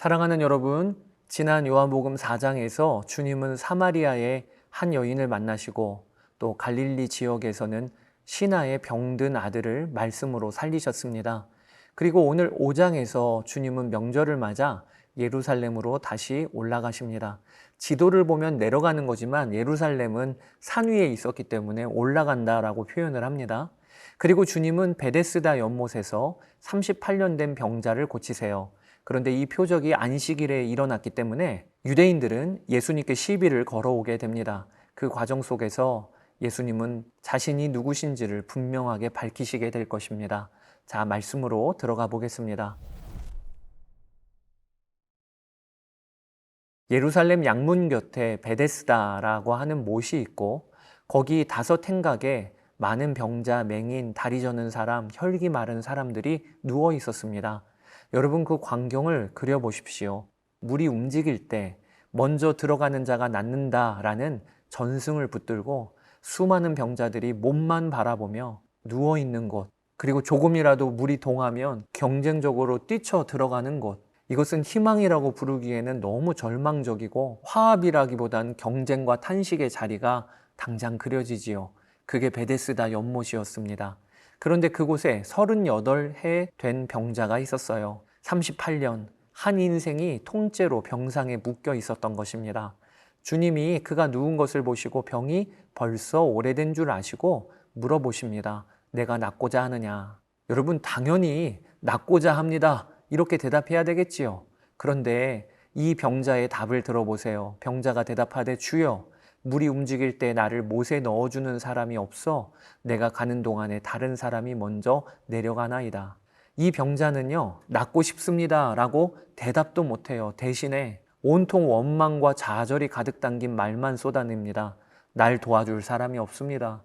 사랑하는 여러분, 지난 요한복음 4장에서 주님은 사마리아의 한 여인을 만나시고 또 갈릴리 지역에서는 시나의 병든 아들을 말씀으로 살리셨습니다. 그리고 오늘 5장에서 주님은 명절을 맞아 예루살렘으로 다시 올라가십니다. 지도를 보면 내려가는 거지만 예루살렘은 산 위에 있었기 때문에 올라간다라고 표현을 합니다. 그리고 주님은 베데스다 연못에서 38년 된 병자를 고치세요. 그런데 이 표적이 안식일에 일어났기 때문에 유대인들은 예수님께 시비를 걸어오게 됩니다. 그 과정 속에서 예수님은 자신이 누구신지를 분명하게 밝히시게 될 것입니다. 자, 말씀으로 들어가 보겠습니다. 예루살렘 양문 곁에 베데스다라고 하는 못이 있고 거기 5행각에 많은 병자, 맹인, 다리 저는 사람, 혈기 마른 사람들이 누워 있었습니다. 여러분 그 광경을 그려보십시오. 물이 움직일 때 먼저 들어가는 자가 낫는다라는 전승을 붙들고 수많은 병자들이 몸만 바라보며 누워있는 곳, 그리고 조금이라도 물이 동하면 경쟁적으로 뛰쳐 들어가는 곳, 이것은 희망이라고 부르기에는 너무 절망적이고 화합이라기보단 경쟁과 탄식의 자리가 당장 그려지지요. 그게 베데스다 연못이었습니다. 그런데 그곳에 38해 된 병자가 있었어요. 38년, 한 인생이 통째로 병상에 묶여 있었던 것입니다. 주님이 그가 누운 것을 보시고 병이 벌써 오래된 줄 아시고 물어보십니다. 내가 낫고자 하느냐? 여러분 당연히 낫고자 합니다. 이렇게 대답해야 되겠지요. 그런데 이 병자의 답을 들어보세요. 병자가 대답하되 주여, 물이 움직일 때 나를 못에 넣어주는 사람이 없어 내가 가는 동안에 다른 사람이 먼저 내려가나이다. 이 병자는요, 낫고 싶습니다 라고 대답도 못해요. 대신에 온통 원망과 좌절이 가득 담긴 말만 쏟아냅니다. 날 도와줄 사람이 없습니다.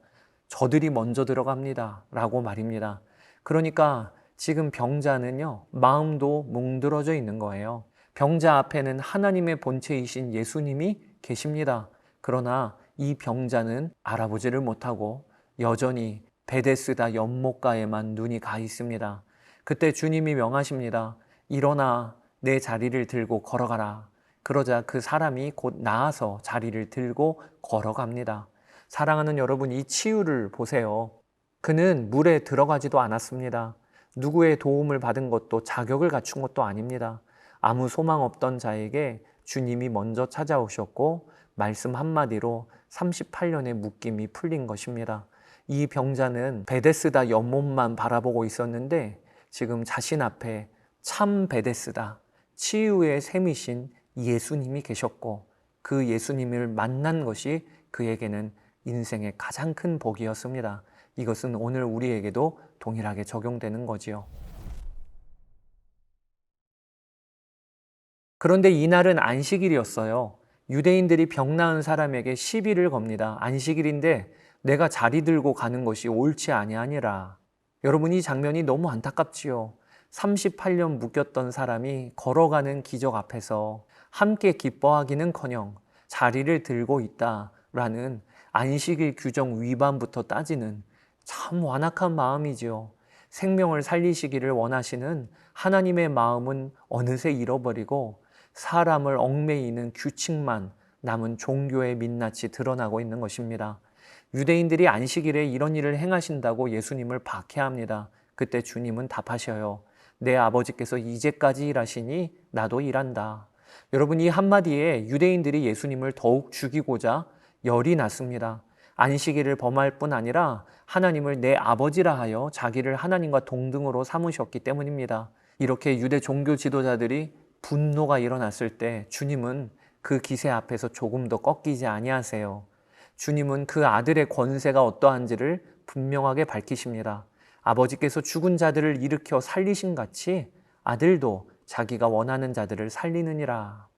저들이 먼저 들어갑니다 라고 말입니다. 그러니까 지금 병자는요, 마음도 뭉들어져 있는 거예요. 병자 앞에는 하나님의 본체이신 예수님이 계십니다. 그러나 이 병자는 알아보지를 못하고 여전히 베데스다 연못가에만 눈이 가 있습니다. 그때 주님이 명하십니다. 일어나 내 자리를 들고 걸어가라. 그러자 그 사람이 곧 나아서 자리를 들고 걸어갑니다. 사랑하는 여러분, 이 치유를 보세요. 그는 물에 들어가지도 않았습니다. 누구의 도움을 받은 것도 자격을 갖춘 것도 아닙니다. 아무 소망 없던 자에게 주님이 먼저 찾아오셨고 말씀 한마디로 38년의 묶임이 풀린 것입니다. 이 병자는 베데스다 연못만 바라보고 있었는데 지금 자신 앞에 참 베데스다, 치유의 샘이신 예수님이 계셨고 그 예수님을 만난 것이 그에게는 인생의 가장 큰 복이었습니다. 이것은 오늘 우리에게도 동일하게 적용되는 거지요. 그런데 이날은 안식일이었어요. 유대인들이 병 나은 사람에게 시비를 겁니다. 안식일인데 내가 자리 들고 가는 것이 옳지 아니하니라. 여러분 이 장면이 너무 안타깝지요. 38년 묶였던 사람이 걸어가는 기적 앞에서 함께 기뻐하기는커녕 자리를 들고 있다라는 안식일 규정 위반부터 따지는 참 완악한 마음이지요. 생명을 살리시기를 원하시는 하나님의 마음은 어느새 잃어버리고 사람을 얽매이는 규칙만 남은 종교의 민낯이 드러나고 있는 것입니다. 유대인들이 안식일에 이런 일을 행하신다고 예수님을 박해합니다. 그때 주님은 답하셔요. 내 아버지께서 이제까지 일하시니 나도 일한다. 여러분 이 한마디에 유대인들이 예수님을 더욱 죽이고자 열이 났습니다. 안식일을 범할 뿐 아니라 하나님을 내 아버지라 하여 자기를 하나님과 동등으로 삼으셨기 때문입니다. 이렇게 유대 종교 지도자들이 분노가 일어났을 때 주님은 그 기세 앞에서 조금 더 꺾이지 아니하세요. 주님은 그 아들의 권세가 어떠한지를 분명하게 밝히십니다. 아버지께서 죽은 자들을 일으켜 살리신 같이 아들도 자기가 원하는 자들을 살리느니라.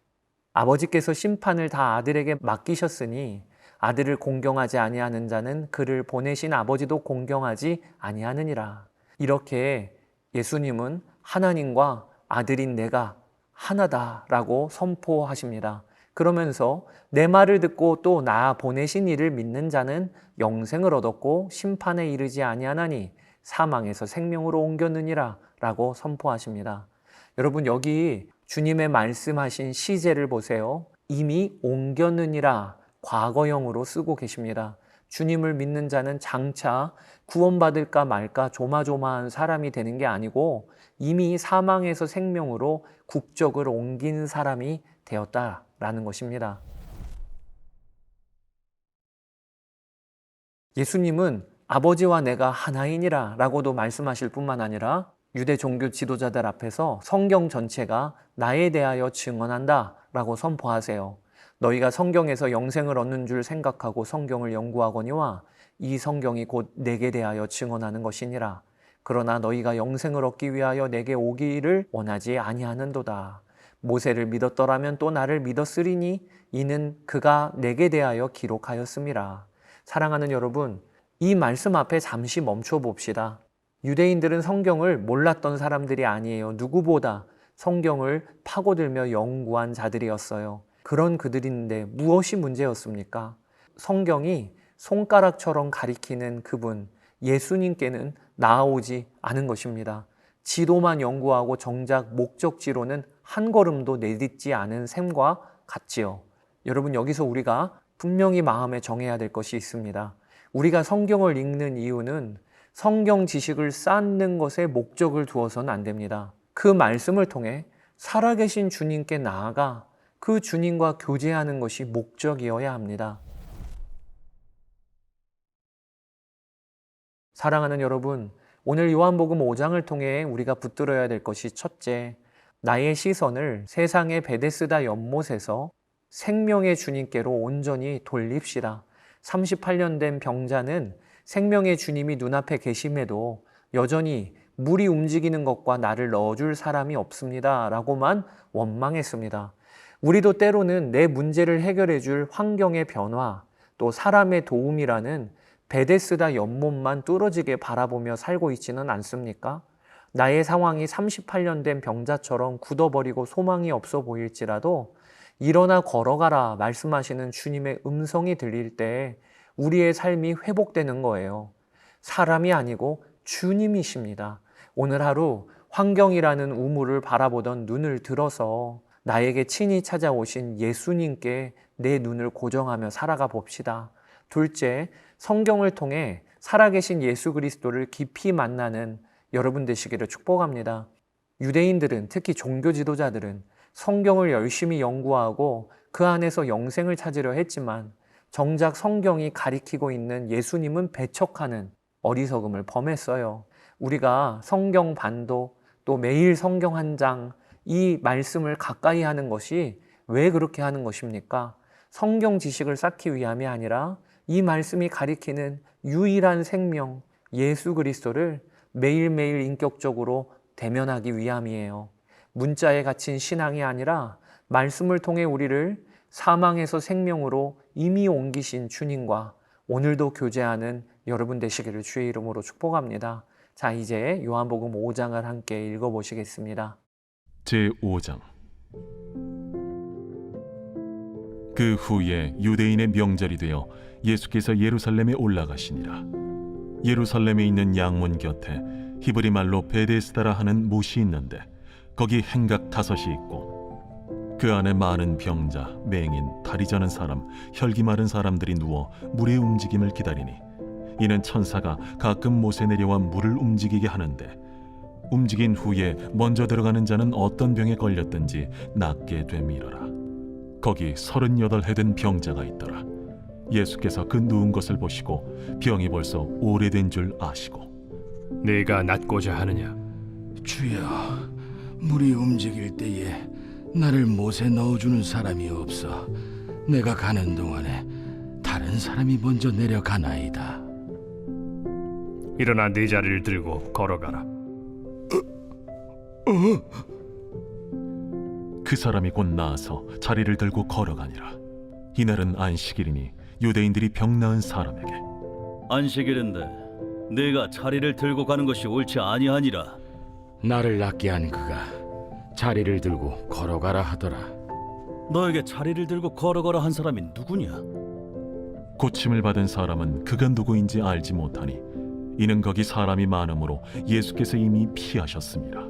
아버지께서 심판을 다 아들에게 맡기셨으니 아들을 공경하지 아니하는 자는 그를 보내신 아버지도 공경하지 아니하느니라. 이렇게 예수님은 하나님과 아들인 내가 하나다라고 선포하십니다. 그러면서 내 말을 듣고 또 나 보내신 이를 믿는 자는 영생을 얻었고 심판에 이르지 아니하나니 사망에서 생명으로 옮겼느니라 라고 선포하십니다. 여러분 여기 주님의 말씀하신 시제를 보세요. 이미 옮겼느니라 과거형으로 쓰고 계십니다. 주님을 믿는 자는 장차 구원받을까 말까 조마조마한 사람이 되는 게 아니고 이미 사망에서 생명으로 국적을 옮긴 사람이 되었다라는 것입니다. 예수님은 아버지와 내가 하나이니라 라고도 말씀하실 뿐만 아니라 유대 종교 지도자들 앞에서 성경 전체가 나에 대하여 증언한다 라고 선포하세요. 너희가 성경에서 영생을 얻는 줄 생각하고 성경을 연구하거니와 이 성경이 곧 내게 대하여 증언하는 것이니라. 그러나 너희가 영생을 얻기 위하여 내게 오기를 원하지 아니하는도다. 모세를 믿었더라면 또 나를 믿었으리니 이는 그가 내게 대하여 기록하였음이라. 사랑하는 여러분, 이 말씀 앞에 잠시 멈춰 봅시다. 유대인들은 성경을 몰랐던 사람들이 아니에요. 누구보다 성경을 파고들며 연구한 자들이었어요. 그런 그들인데 무엇이 문제였습니까? 성경이 손가락처럼 가리키는 그분, 예수님께는 나아오지 않은 것입니다. 지도만 연구하고 정작 목적지로는 한 걸음도 내딛지 않은 셈과 같지요. 여러분, 여기서 우리가 분명히 마음에 정해야 될 것이 있습니다. 우리가 성경을 읽는 이유는 성경 지식을 쌓는 것에 목적을 두어서는 안 됩니다. 그 말씀을 통해 살아계신 주님께 나아가 그 주님과 교제하는 것이 목적이어야 합니다. 사랑하는 여러분, 오늘 요한복음 5장을 통해 우리가 붙들어야 될 것이 첫째, 나의 시선을 세상의 베데스다 연못에서 생명의 주님께로 온전히 돌립시다. 38년 된 병자는 생명의 주님이 눈앞에 계심에도 여전히 물이 움직이는 것과 나를 넣어줄 사람이 없습니다 라고만 원망했습니다. 우리도 때로는 내 문제를 해결해 줄 환경의 변화, 또 사람의 도움이라는 베데스다 연못만 뚫어지게 바라보며 살고 있지는 않습니까? 나의 상황이 38년 된 병자처럼 굳어버리고 소망이 없어 보일지라도 일어나 걸어가라 말씀하시는 주님의 음성이 들릴 때 우리의 삶이 회복되는 거예요. 사람이 아니고 주님이십니다. 오늘 하루 환경이라는 우물을 바라보던 눈을 들어서 나에게 친히 찾아오신 예수님께 내 눈을 고정하며 살아가 봅시다. 둘째, 성경을 통해 살아계신 예수 그리스도를 깊이 만나는 여러분 되시기를 축복합니다. 유대인들은, 특히 종교 지도자들은 성경을 열심히 연구하고 그 안에서 영생을 찾으려 했지만 정작 성경이 가리키고 있는 예수님은 배척하는 어리석음을 범했어요. 우리가 성경 반도, 또 매일 성경 한 장, 이 말씀을 가까이 하는 것이 왜 그렇게 하는 것입니까? 성경 지식을 쌓기 위함이 아니라 이 말씀이 가리키는 유일한 생명, 예수 그리스도를 매일매일 인격적으로 대면하기 위함이에요. 문자에 갇힌 신앙이 아니라 말씀을 통해 우리를 사망에서 생명으로 이미 옮기신 주님과 오늘도 교제하는 여러분 되시기를 주의 이름으로 축복합니다. 자, 이제 요한복음 5장을 함께 읽어보시겠습니다. 제5장. 그 후에 유대인의 명절이 되어 예수께서 예루살렘에 올라가시니라. 예루살렘에 있는 양문 곁에 히브리 말로 베데스다라 하는 못이 있는데 거기 행각 5이 있고 그 안에 많은 병자, 맹인, 다리 저는 사람, 혈기 마른 사람들이 누워 물의 움직임을 기다리니 이는 천사가 가끔 못에 내려와 물을 움직이게 하는데 움직인 후에 먼저 들어가는 자는 어떤 병에 걸렸든지 낫게 됨이러라. 거기 38해 된 병자가 있더라. 예수께서 그 누운 것을 보시고 병이 벌써 오래된 줄 아시고 네가 낫고자 하느냐? 주여, 물이 움직일 때에 나를 못에 넣어주는 사람이 없어 내가 가는 동안에 다른 사람이 먼저 내려가나이다. 일어나 네 자리를 들고 걸어가라. 그 사람이 곧 나아서 자리를 들고 걸어가니라. 이날은 안식일이니 유대인들이 병 나은 사람에게 안식일인데 네가 자리를 들고 가는 것이 옳지 아니하니라. 나를 낫게 한 그가 자리를 들고 걸어가라 하더라. 너에게 자리를 들고 걸어가라 한 사람이 누구냐? 고침을 받은 사람은 그가 누구인지 알지 못하니 이는 거기 사람이 많으므로 예수께서 이미 피하셨습니다.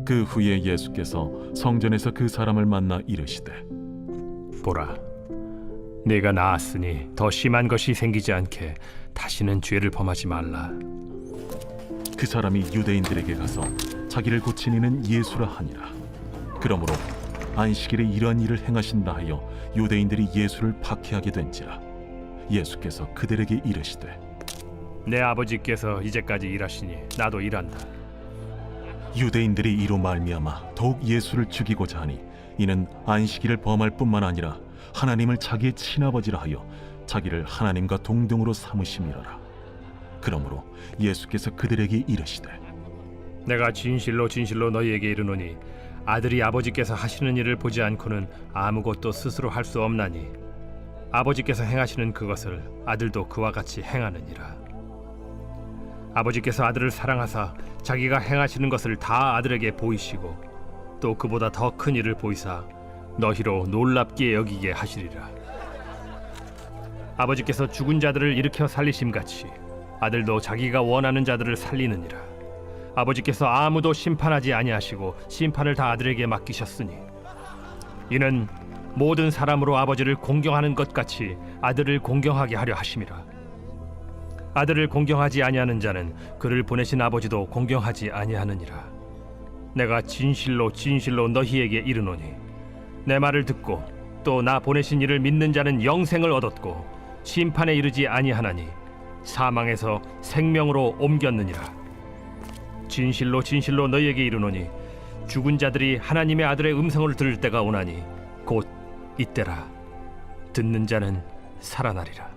그 후에 예수께서 성전에서 그 사람을 만나 이르시되 보라, 네가 나았으니 더 심한 것이 생기지 않게 다시는 죄를 범하지 말라. 그 사람이 유대인들에게 가서 자기를 고친 이는 예수라 하니라. 그러므로 안식일에 이러한 일을 행하신다 하여 유대인들이 예수를 박해하게 된지라. 예수께서 그들에게 이르시되 내 아버지께서 이제까지 일하시니 나도 일한다. 유대인들이 이로 말미암아 더욱 예수를 죽이고자 하니 이는 안식일을 범할 뿐만 아니라 하나님을 자기의 친아버지라 하여 자기를 하나님과 동등으로 삼으심이로라. 그러므로 예수께서 그들에게 이르시되 내가 진실로 진실로 너희에게 이르노니 아들이 아버지께서 하시는 일을 보지 않고는 아무것도 스스로 할 수 없나니 아버지께서 행하시는 그것을 아들도 그와 같이 행하느니라. 아버지께서 아들을 사랑하사 자기가 행하시는 것을 다 아들에게 보이시고 또 그보다 더 큰 일을 보이사 너희로 놀랍게 여기게 하시리라. 아버지께서 죽은 자들을 일으켜 살리심같이 아들도 자기가 원하는 자들을 살리느니라. 아버지께서 아무도 심판하지 아니하시고 심판을 다 아들에게 맡기셨으니 이는 모든 사람으로 아버지를 공경하는 것 같이 아들을 공경하게 하려 하심이라. 아들을 공경하지 아니하는 자는 그를 보내신 아버지도 공경하지 아니하느니라. 내가 진실로 진실로 너희에게 이르노니 내 말을 듣고 또 나 보내신 이를 믿는 자는 영생을 얻었고 심판에 이르지 아니하나니 사망에서 생명으로 옮겼느니라. 진실로 진실로 너희에게 이르노니 죽은 자들이 하나님의 아들의 음성을 들을 때가 오나니 곧 이때라. 듣는 자는 살아나리라.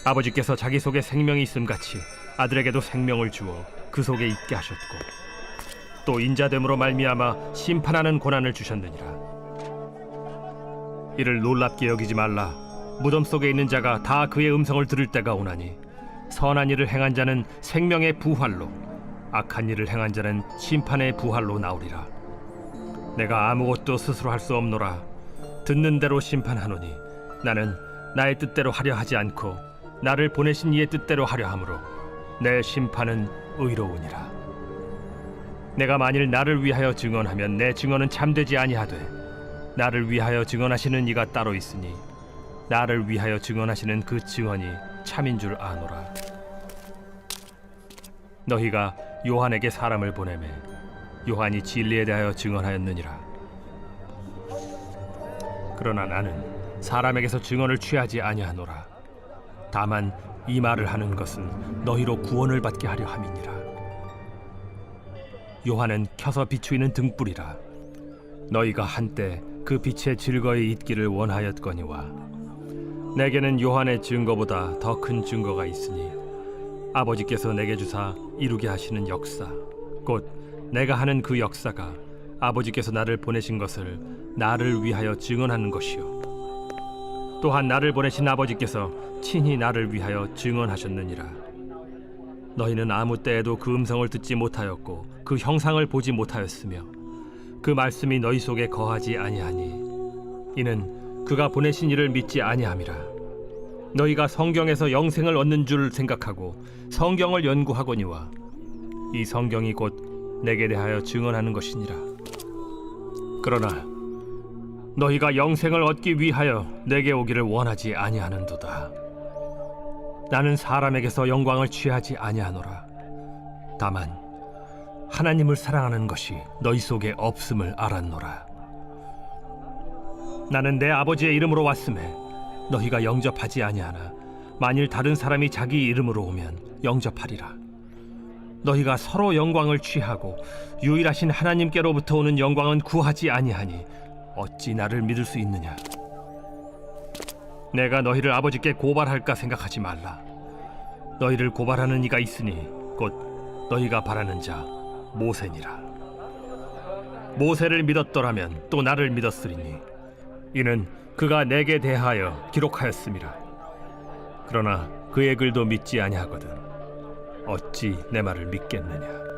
아버지께서 자기 속에 생명이 있음같이 아들에게도 생명을 주어 그 속에 있게 하셨고 또 인자됨으로 말미암아 심판하는 고난을 주셨느니라. 이를 놀랍게 여기지 말라. 무덤 속에 있는 자가 다 그의 음성을 들을 때가 오나니 선한 일을 행한 자는 생명의 부활로 악한 일을 행한 자는 심판의 부활로 나오리라. 내가 아무것도 스스로 할 수 없노라. 듣는 대로 심판하노니 나는 나의 뜻대로 하려 하지 않고 나를 보내신 이의 뜻대로 하려 함으로 내 심판은 의로우니라. 내가 만일 나를 위하여 증언하면 내 증언은 참되지 아니하되 나를 위하여 증언하시는 이가 따로 있으니 나를 위하여 증언하시는 그 증언이 참인 줄 아노라. 너희가 요한에게 사람을 보내매 요한이 진리에 대하여 증언하였느니라. 그러나 나는 사람에게서 증언을 취하지 아니하노라. 다만 이 말을 하는 것은 너희로 구원을 받게 하려 함이니라. 요한은 켜서 비추이는 등불이라. 너희가 한때 그 빛에 즐거이 있기를 원하였거니와 내게는 요한의 증거보다 더 큰 증거가 있으니 아버지께서 내게 주사 이루게 하시는 역사 곧 내가 하는 그 역사가 아버지께서 나를 보내신 것을 나를 위하여 증언하는 것이요 또한 나를 보내신 아버지께서 친히 나를 위하여 증언하셨느니라. 너희는 아무 때에도 그 음성을 듣지 못하였고 그 형상을 보지 못하였으며 그 말씀이 너희 속에 거하지 아니하니 이는 그가 보내신 이를 믿지 아니함이라. 너희가 성경에서 영생을 얻는 줄 생각하고 성경을 연구하거니와 이 성경이 곧 내게 대하여 증언하는 것이니라. 그러나 너희가 영생을 얻기 위하여 내게 오기를 원하지 아니하는도다. 나는 사람에게서 영광을 취하지 아니하노라. 다만 하나님을 사랑하는 것이 너희 속에 없음을 알았노라. 나는 내 아버지의 이름으로 왔음에 너희가 영접하지 아니하나 만일 다른 사람이 자기 이름으로 오면 영접하리라. 너희가 서로 영광을 취하고 유일하신 하나님께로부터 오는 영광은 구하지 아니하니 어찌 나를 믿을 수 있느냐? 내가 너희를 아버지께 고발할까 생각하지 말라. 너희를 고발하는 이가 있으니 곧 너희가 바라는 자 모세니라. 모세를 믿었더라면 또 나를 믿었으리니 이는 그가 내게 대하여 기록하였음이라. 그러나 그의 글도 믿지 아니하거든 어찌 내 말을 믿겠느냐?